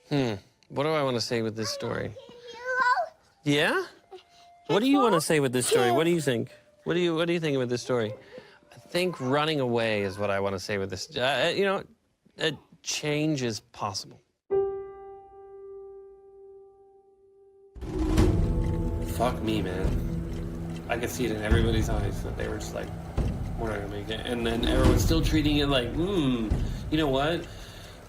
What do I want to say with this story? Yeah? What do you want to say with this story? What do you think? What do you think with this story? I think running away is what I want to say with this. You know, change is possible. Fuck me, man. I could see it in everybody's eyes that they were just like, we're not gonna make it. And then everyone's still treating it like, you know what?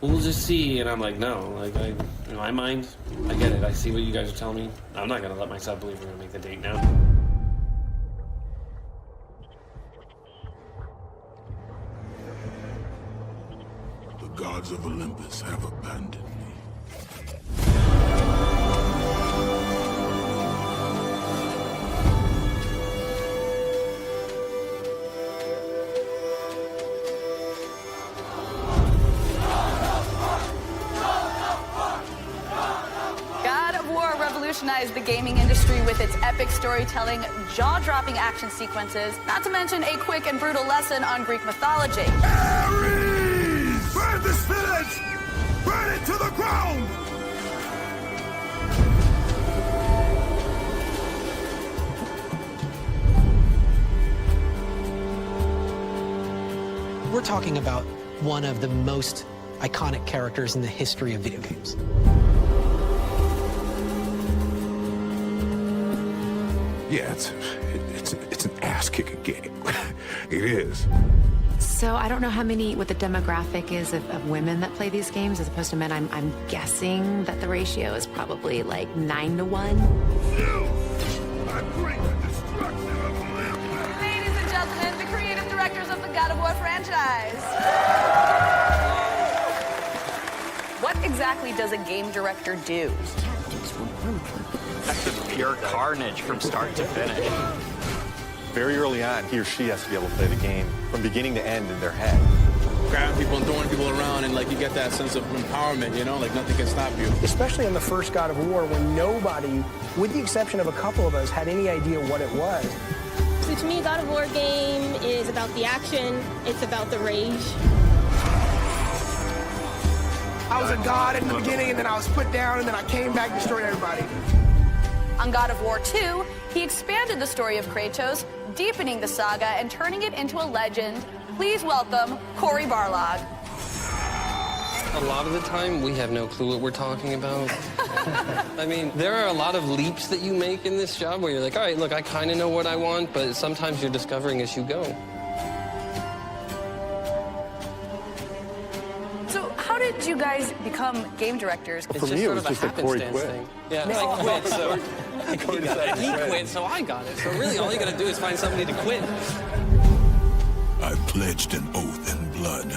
We'll just see. And I'm like, no, like, in my mind, I get it. I see what you guys are telling me. I'm not gonna let myself believe we're gonna make the date now. The gods of Olympus have abandoned me. Revolutionized the gaming industry with its epic storytelling, jaw-dropping action sequences, not to mention a quick and brutal lesson on Greek mythology. Ares! Burn this village! Burn it to the ground! We're talking about one of the most iconic characters in the history of video games. Yeah, it's an ass-kicking game. It is. So I don't know what the demographic is of women that play these games as opposed to men. I'm guessing that the ratio is probably like 9 to 1. I bring the destruction of Olympus. Ladies and gentlemen, the creative directors of the God of War franchise. What exactly does a game director do? That's pure carnage from start to finish. Very early on, he or she has to be able to play the game from beginning to end in their head. Grabbing people and throwing people around, and like you get that sense of empowerment, you know, like nothing can stop you. Especially in the first God of War, when nobody, with the exception of a couple of us, had any idea what it was. So to me, God of War game is about the action, it's about the rage. I was a god in the beginning, and then I was put down, and then I came back and destroyed everybody. On God of War 2, he expanded the story of Kratos, deepening the saga and turning it into a legend. Please welcome Cory Barlog. A lot of the time, we have no clue what we're talking about. I mean, there are a lot of leaps that you make in this job where you're like, all right, look, I kind of know what I want, but sometimes you're discovering as you go. So how did you guys become game directors? For me, it was just that Cory quit. Yeah, I quit, so he quit, so I got it. So really, all you gotta do is find somebody to quit. I pledged an oath in blood.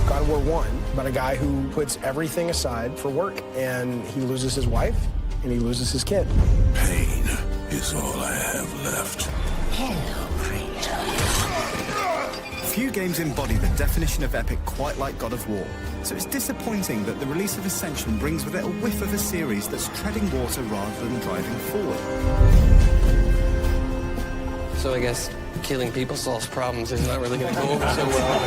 God of War 1, about a guy who puts everything aside for work, and he loses his wife, and he loses his kid. Pain is all I have left. Few games embody the definition of epic quite like God of War, so it's disappointing that the release of Ascension brings with it a whiff of a series that's treading water rather than driving forward. So I guess killing people solves problems is not really gonna go over so well.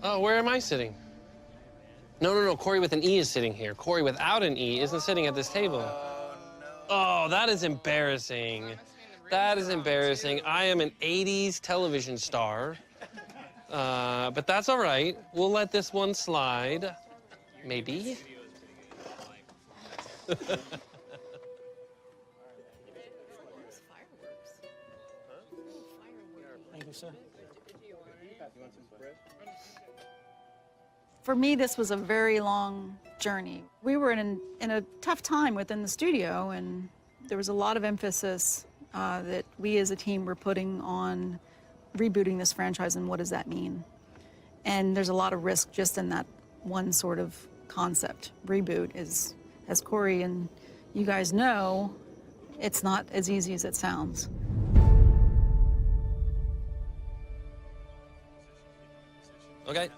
Oh, where am I sitting? No, Cory with an E is sitting here. Cory without an E isn't sitting at this table. Oh, that is embarrassing. That is embarrassing. I am an 80s television star, but that's all right. We'll let this one slide, maybe. Thank you, sir. For me, this was a very long journey. We were in a tough time within the studio, and there was a lot of emphasis that we as a team were putting on rebooting this franchise and what does that mean. And there's a lot of risk just in that one sort of concept. Reboot is, as Cory and you guys know, it's not as easy as it sounds. Okay?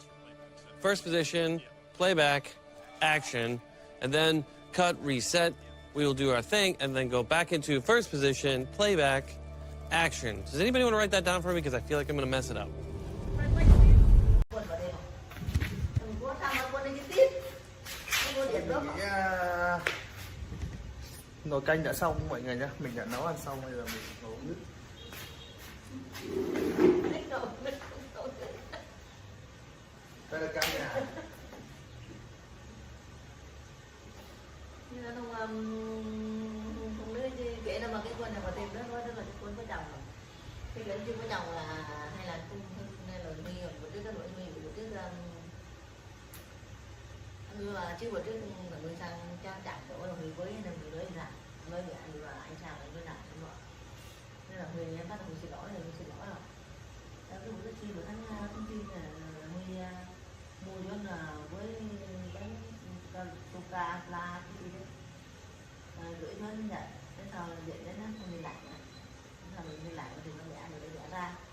First position, playback, action, and then cut, reset. We will do our thing, and then go back into first position, playback, action. Does anybody want to write that down for me? Because I feel like I'm going to mess it up. Nồi canh đã xong mọi người nhé. Mình đã nấu ăn xong, bây giờ mình nấu nước. Đây là canh nhà. Phụ nữ kể là mà cái quân này mà tìm đó là cái quân có chồng rồi. Khi vẫn chưa có chồng là hay là nội mi rồi, bữa trước nội mi, bữa trước mà chưa bữa trước là nuôi sao